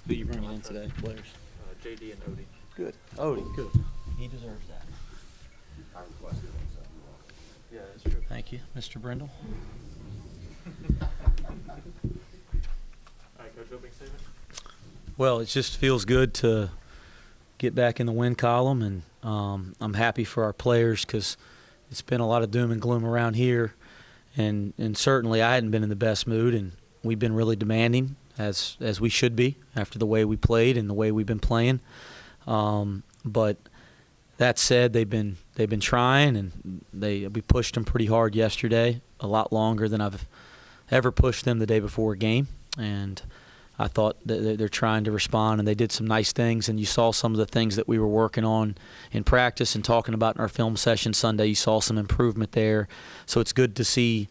Who you bringing in today, players? JD and Odie. Good. Odie, good. He deserves that. Yeah, that's true. Thank you, Mr. Brindle. All right, Coach, opening statement. Well, it just feels good to get back in the win column, and I'm happy for our players because it's been a lot of doom and gloom around here, and certainly I hadn't been in the best mood, and we've been really demanding as we should be after the way we played and the way we've been playing. But that said, they've been trying, and we pushed them pretty hard yesterday, a lot longer than I've ever pushed them the day before a game, and I thought that they're trying to respond, and they did some nice things, and you saw some of the things that we were working on in practice and talking about in our film session Sunday. You saw some improvement there, so it's good to see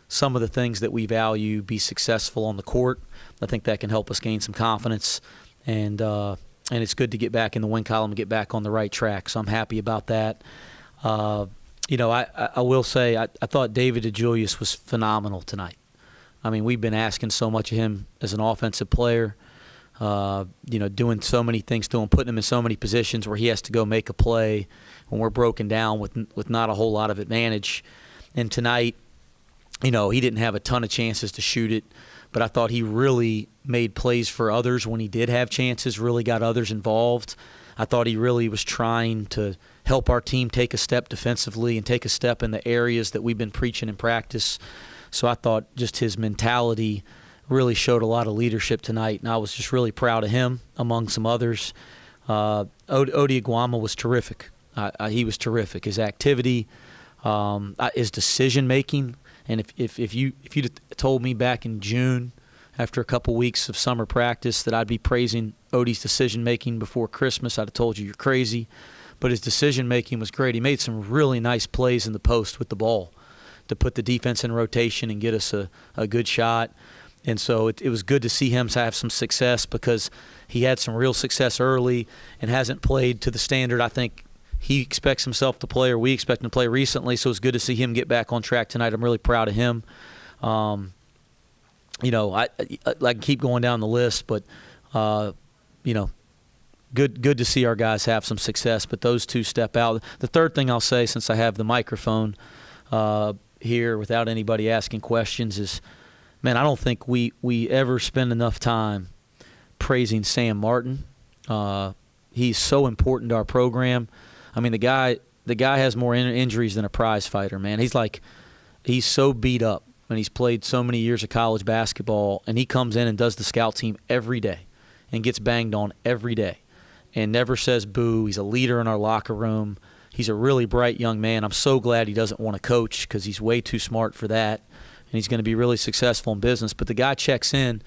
some of the things that we value be successful on the court. I think that can help us gain some confidence, and it's good to get back in the win column and get back on the right track, so I'm happy about that. I will say I thought David Julius was phenomenal tonight. I mean, we've been asking so much of him as an offensive player, doing so many things to him, putting him in so many positions where he has to go make a play when we're broken down with not a whole lot of advantage. And tonight, he didn't have a ton of chances to shoot it, but I thought he really made plays for others when he did have chances, really got others involved. I thought he really was trying to help our team take a step defensively and take a step in the areas that we've been preaching in practice. So I thought just his mentality really showed a lot of leadership tonight, and I was just really proud of him among some others. Oguama was terrific. He was terrific. His activity, his decision-making, and if you'd told me back in June after a couple weeks of summer practice that I'd be praising Odie's decision-making before Christmas, I'd have told you you're crazy. But his decision-making was great. He made some really nice plays in the post with the ball to put the defense in rotation and get us a good shot. And so it was good to see him have some success because he had some real success early and hasn't played to the standard I think he expects himself to play or we expect him to play recently. So it's good to see him get back on track tonight. I'm really proud of him. I can keep going down the list, but, good to see our guys have some success. But those two step out. The third thing I'll say, since I have the microphone here without anybody asking questions, is, man, I don't think we ever spend enough time praising Sam Martin. He's so important to our program. I mean, the guy has more injuries than a prize fighter, man. He's so beat up, and he's played so many years of college basketball, and he comes in and does the scout team every day and gets banged on every day and never says boo. He's a leader in our locker room. He's a really bright young man. I'm so glad he doesn't want to coach because he's way too smart for that, and he's going to be really successful in business. But the guy checks in,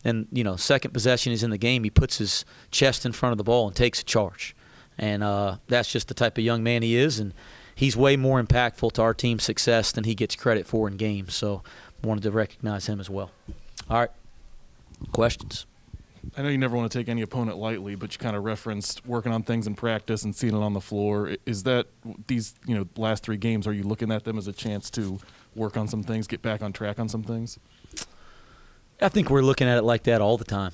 and, second possession is in the game. He puts his chest in front of the ball and takes a charge. And that's just the type of young man he is, and he's way more impactful to our team's success than he gets credit for in games. So I wanted to recognize him as well. All right, questions? I know you never want to take any opponent lightly, but you kind of referenced working on things in practice and seeing it on the floor. Is that these last three games, are you looking at them as a chance to work on some things, get back on track on some things? I think we're looking at it like that all the time,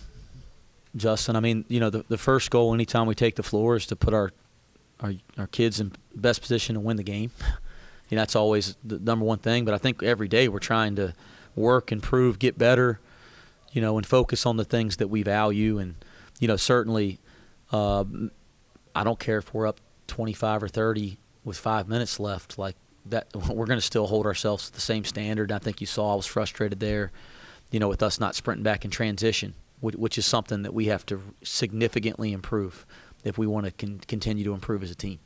Justin. I mean, the first goal anytime we take the floor is to put our kids in best position to win the game. That's always the number one thing. But I think every day we're trying to work, improve, get better, and focus on the things that we value. And, certainly I don't care if we're up 25 or 30 with 5 minutes left. Like that, we're going to still hold ourselves to the same standard. I think you saw I was frustrated there, with us not sprinting back in transition, which is something that we have to significantly improve if we want to continue to improve as a team.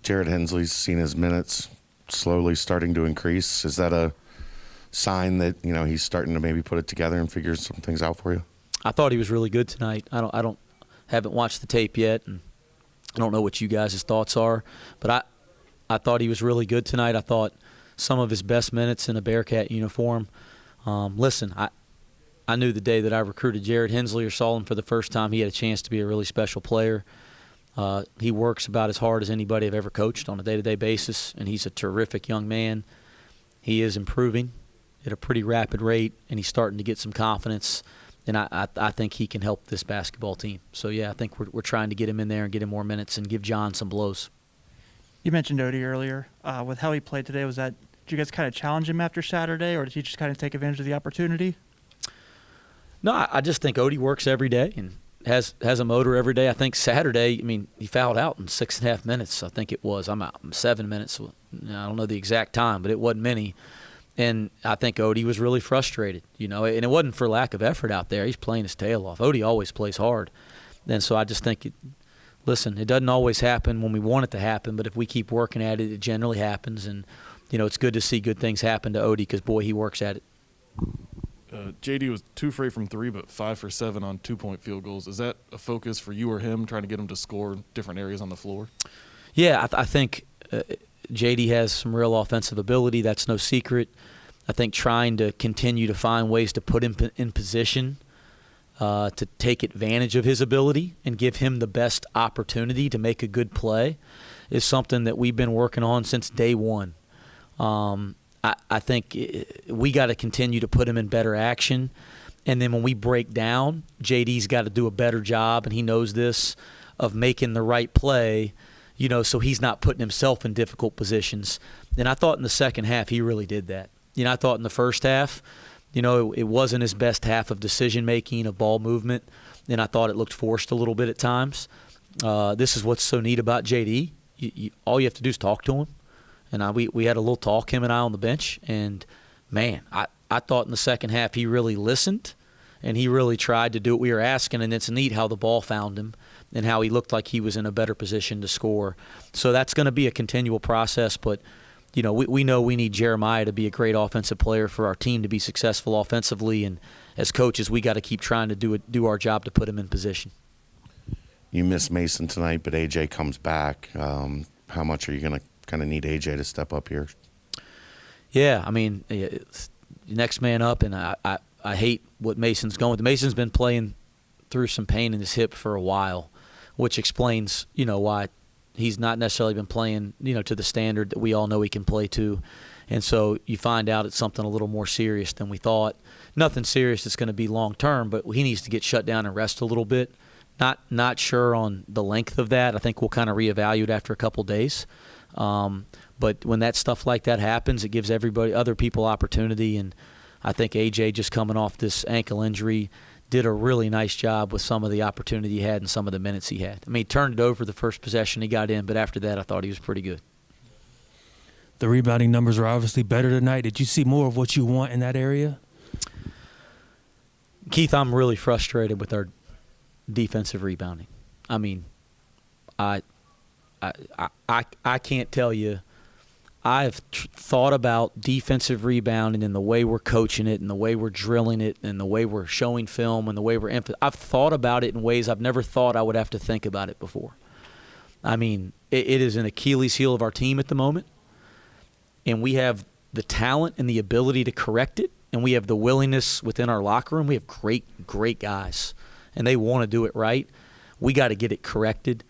Jared Hensley's seen his minutes slowly starting to increase. Is that a sign that he's starting to maybe put it together and figure some things out for you? I thought he was really good tonight. I haven't watched the tape yet, and I don't know what you guys' thoughts are, but I thought he was really good tonight. I thought some of his best minutes in a Bearcat uniform. Listen, I knew the day that I recruited Jared Hensley or saw him for the first time, he had a chance to be a really special player. He works about as hard as anybody I've ever coached on a day-to-day basis, and he's a terrific young man. He is improving at a pretty rapid rate, and he's starting to get some confidence. And I think he can help this basketball team. So, yeah, I think we're trying to get him in there and get him more minutes and give John some blows. You mentioned Odie earlier. With how he played today, did you guys kind of challenge him after Saturday, or did he just kind of take advantage of the opportunity? No, I just think Odie works every day and has a motor every day. I think Saturday, he fouled out in 6.5 minutes, I think it was. I'm 7 minutes. I don't know the exact time, but it wasn't many. And I think Odie was really frustrated, and it wasn't for lack of effort out there. He's playing his tail off. Odie always plays hard. And so I just think, it doesn't always happen when we want it to happen, but if we keep working at it, it generally happens. And, it's good to see good things happen to Odie because, boy, he works at it. JD was 2 for 8 from 3, but 5 for 7 on 2-point field goals. Is that a focus for you or him, trying to get him to score in different areas on the floor? Yeah, I think JD has some real offensive ability. That's no secret. I think trying to continue to find ways to put him in position to take advantage of his ability and give him the best opportunity to make a good play is something that we've been working on since day one. I think we got to continue to put him in better action. And then when we break down, JD's got to do a better job, and he knows this, of making the right play, so he's not putting himself in difficult positions. And I thought in the second half he really did that. I thought in the first half, it wasn't his best half of decision-making, of ball movement, and I thought it looked forced a little bit at times. This is what's so neat about JD. All you have to do is talk to him. And we had a little talk, him and I, on the bench. And, man, I thought in the second half he really listened, and he really tried to do what we were asking. And it's neat how the ball found him and how he looked like he was in a better position to score. So that's going to be a continual process. But, we know we need Jeremiah to be a great offensive player for our team to be successful offensively. And as coaches, we got to keep trying to do our job to put him in position. You miss Mason tonight, but AJ comes back. How much are you going to kind of need AJ to step up here? Yeah, it's next man up, and I hate what Mason's going with. Mason's been playing through some pain in his hip for a while, which explains, why he's not necessarily been playing, to the standard that we all know he can play to. And so you find out it's something a little more serious than we thought. Nothing serious that's going to be long term, but he needs to get shut down and rest a little bit. Not sure on the length of that. I think we'll kind of reevaluate after a couple days. But when that stuff like that happens, it gives other people opportunity. And I think AJ, just coming off this ankle injury, did a really nice job with some of the opportunity he had and some of the minutes he had. He turned it over the first possession he got in, but after that I thought he was pretty good. The rebounding numbers are obviously better tonight. Did you see more of what you want in that area? Keith, I'm really frustrated with our defensive rebounding. I can't tell you. I've thought about defensive rebounding and the way we're coaching it and the way we're drilling it and the way we're showing film and the way I've thought about it in ways I've never thought I would have to think about it before. It is an Achilles heel of our team at the moment, and we have the talent and the ability to correct it, and we have the willingness within our locker room. We have great, great guys, and they want to do it right. We got to get it corrected.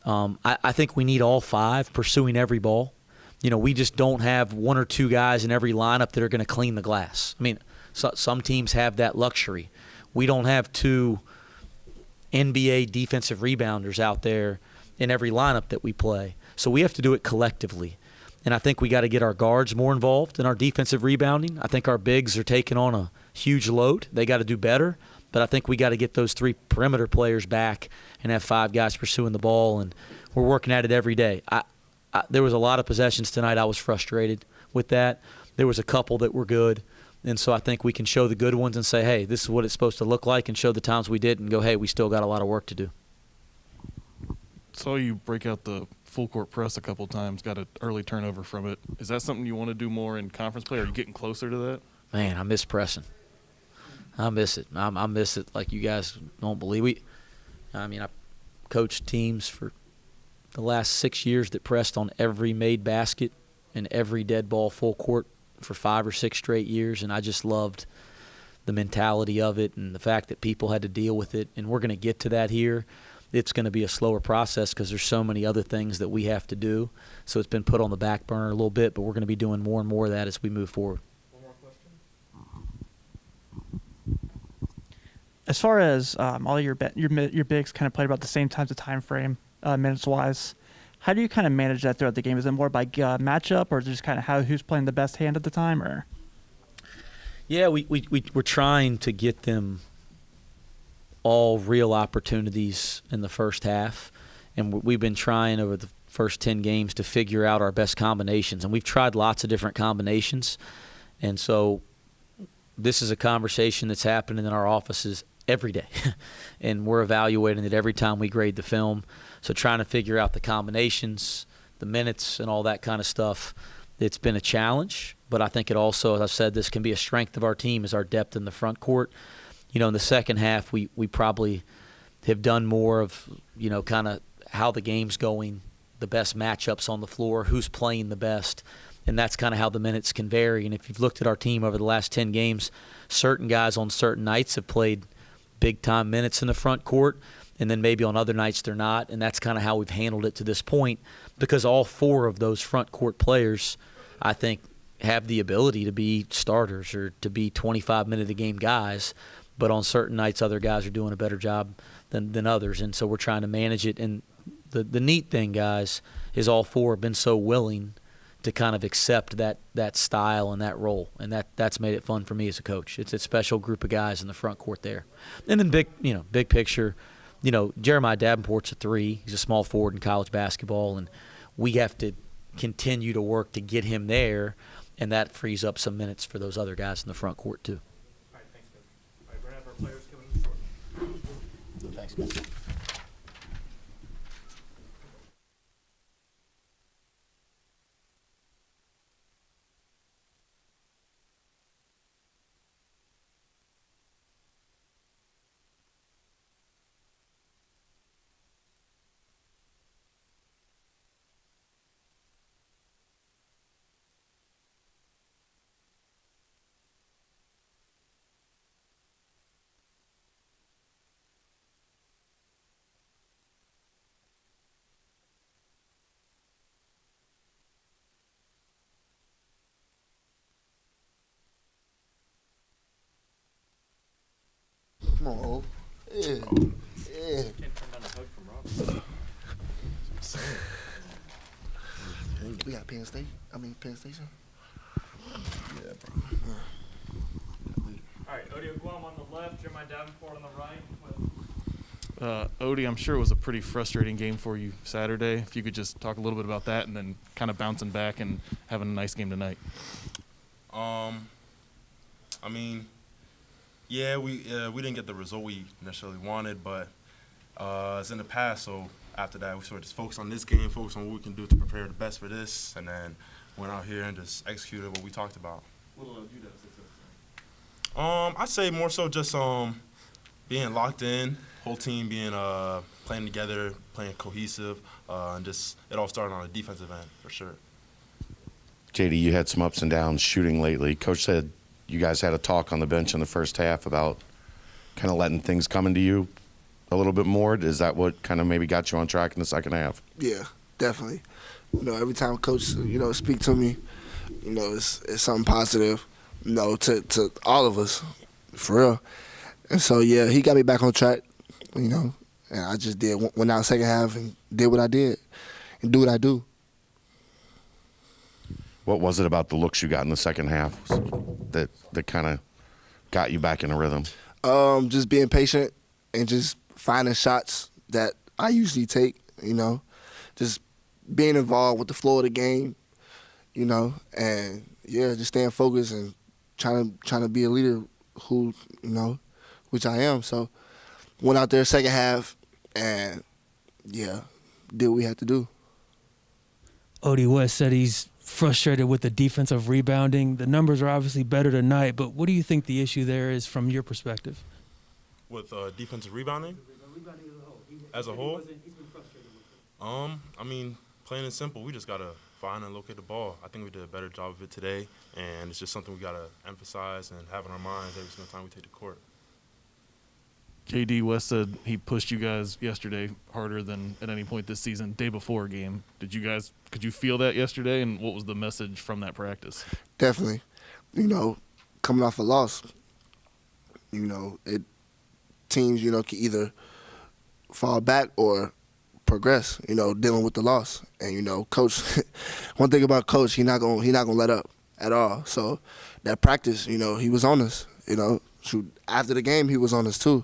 I think we need all 5 pursuing every ball. We just don't have 1 or 2 guys in every lineup that are going to clean the glass. Some teams have that luxury. We don't have 2 NBA defensive rebounders out there in every lineup that we play. So we have to do it collectively. And I think we got to get our guards more involved in our defensive rebounding. I think our bigs are taking on a huge load. They got to do better. But I think we got to get those 3 perimeter players back and have 5 guys pursuing the ball. And we're working at it every day. There was a lot of possessions tonight I was frustrated with that. There was a couple that were good. And so I think we can show the good ones and say, hey, this is what it's supposed to look like, and show the times we did and go, hey, we still got a lot of work to do. Saw you break out the full court press a couple times, got an early turnover from it. Is that something you want to do more in conference play? Are you getting closer to that? Man, I miss pressing. I miss it. I miss it like you guys don't believe. I coached teams for the last 6 years that pressed on every made basket and every dead ball full court for 5 or 6 straight years, and I just loved the mentality of it and the fact that people had to deal with it. And we're going to get to that here. It's going to be a slower process because there's so many other things that we have to do. So it's been put on the back burner a little bit, but we're going to be doing more and more of that as we move forward. One more question. As far as all your bigs kind of played about the same times of time frame, minutes wise, how do you kind of manage that throughout the game? Is it more by matchup, or is it just kind of who's playing the best hand at the time, or? Yeah, we're trying to get them all real opportunities in the first half, and we've been trying over the first 10 games to figure out our best combinations, and we've tried lots of different combinations, and so this is a conversation that's happening in our offices every day, and we're evaluating it every time we grade the film. So trying to figure out the combinations, the minutes, and all that kind of stuff, it's been a challenge. But I think it also, as I said, this can be a strength of our team is our depth in the front court. You know, in the second half, we probably have done more of, you know, kind of how the game's going, the best matchups on the floor, who's playing the best, and that's kind of how the minutes can vary. And if you've looked at our team over the last 10 games, certain guys on certain nights have played big-time minutes in the front court, and then maybe on other nights they're not, and that's kind of how we've handled it to this point because all four of those front court players, I think, have the ability to be starters or to be 25-minute-a-game guys, but on certain nights other guys are doing a better job than others, and so we're trying to manage it. And the neat thing, guys, is all four have been so willing to kind of accept that style and that role, and that's made it fun for me as a coach. It's a special group of guys in the front court there. And then big picture, you know, Jeremiah Davenport's a 3. He's a small forward in college basketball, and we have to continue to work to get him there, and that frees up some minutes for those other guys in the front court too. All right, thanks, Coach. All right, we're going to have our players coming shortly. Thanks, guys. Come on, O. Yeah. Yeah. Can't turn down a hug from Rob. We got Penn State. Penn Station. Yeah, bro. All right, Oguama on the left, Jeremiah Davenport on the right. Odie, I'm sure it was a pretty frustrating game for you Saturday. If you could just talk a little bit about that and then kind of bouncing back and having a nice game tonight. Yeah, we didn't get the result we necessarily wanted, but it's in the past. So after that, we sort of just focused on this game, focused on what we can do to prepare the best for this, and then went out here and just executed what we talked about. What allowed you to have success? I'd say more so just being locked in, whole team being playing together, playing cohesive, and just it all started on the defensive end for sure. JD, you had some ups and downs shooting lately. Coach said you guys had a talk on the bench in the first half about kind of letting things come into you a little bit more. Is that what kind of maybe got you on track in the second half? Yeah, definitely. Every time Coach, speak to me, it's something positive, to all of us, for real. And so, yeah, he got me back on track, and I just went out second half and did what I did and do what I do. What was it about the looks you got in the second half that kind of got you back in a rhythm? Just being patient and just finding shots that I usually take, just being involved with the flow of the game, and, yeah, just staying focused and trying to be a leader who, which I am. So went out there second half and, yeah, did what we had to do. Odie West said he's frustrated with the defensive rebounding. The numbers are obviously better tonight, but what do you think the issue there is from your perspective? With defensive rebounding? As a whole? Plain and simple, we just got to find and locate the ball. I think we did a better job of it today, and it's just something we got to emphasize and have in our minds every single time we take the court. KD West said he pushed you guys yesterday harder than at any point this season, day before a game. Could you feel that yesterday, and what was the message from that practice? Definitely. Coming off a loss, it teams, you know, can either fall back or progress, you know, dealing with the loss. And, you know, Coach, one thing about Coach, he not gonna let up at all. So that practice, you know, he was on us, you know. Shoot, after the game, he was on us too.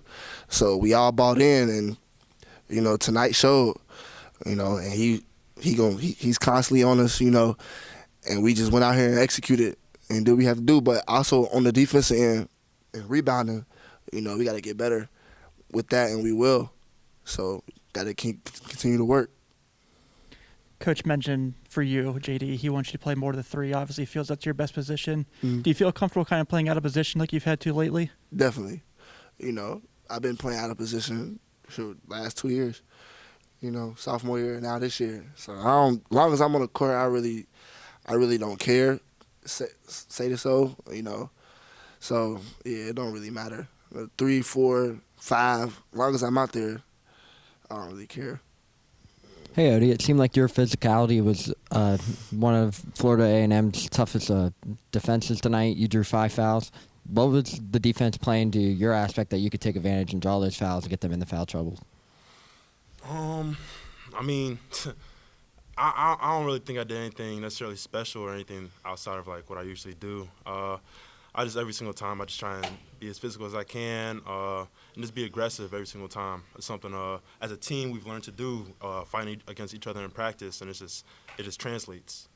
So we all bought in, and, you know, tonight showed, you know, and he's constantly on us, you know, and we just went out here and executed and did what we have to do. But also on the defensive end and rebounding, you know, we got to get better with that, and we will. So got to continue to work. Coach mentioned for you, JD, he wants you to play more to the three. Obviously, feels that's your best position. Mm-hmm. Do you feel comfortable kind of playing out of position like you've had to lately? Definitely. You know, I've been playing out of position for the last 2 years. You know, sophomore year, now this year. So as long as I'm on the court, I really don't care. Say this so, you know. So yeah, it don't really matter. 3, 4, 5. As long as I'm out there, I don't really care. Hey, Odie, it seemed like your physicality was one of Florida A&M's toughest defenses tonight. You drew 5 fouls. What was the defense playing to your aspect that you could take advantage and draw those fouls and get them in the foul trouble? I mean, I don't really think I did anything necessarily special or anything outside of, like, what I usually do. I just, every single time, I just try and be as physical as I can and just be aggressive every single time. It's something, as a team, we've learned to do, fighting against each other in practice, and it just translates.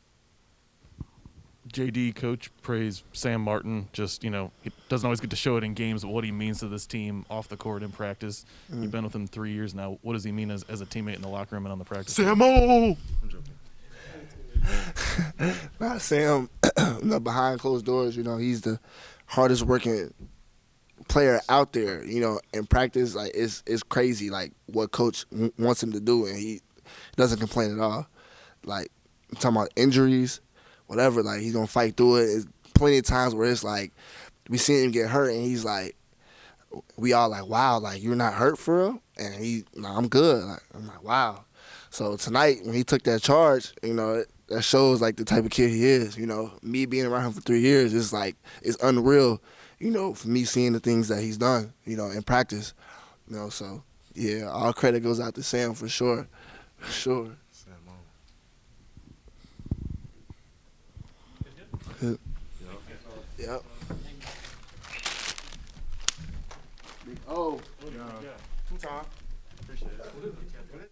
JD, Coach praised Sam Martin. Just, you know, he doesn't always get to show it in games, but what he means to this team off the court in practice. You've been with him 3 years now. What does he mean as a teammate in the locker room and on the practice court? Samo! I'm joking. Nah, Sam, you know, behind closed doors, you know, he's the hardest working player out there, you know, in practice. Like, it's crazy, like, what Coach wants him to do, and he doesn't complain at all. Like, I'm talking about injuries, whatever, like, he's going to fight through it. It's plenty of times where it's like, we see him get hurt, and he's like, we all like, wow, like, you're not hurt for real? And I'm good. Like, I'm like, wow. So tonight, when he took that charge, you know, that shows, like, the type of kid he is. You know, me being around him for 3 years, it's like, it's unreal, you know, for me seeing the things that he's done, you know, in practice. You know, so, yeah, all credit goes out to Sam for sure. For sure. Yep. Yep. Oh. Yeah. 2 times. Appreciate it.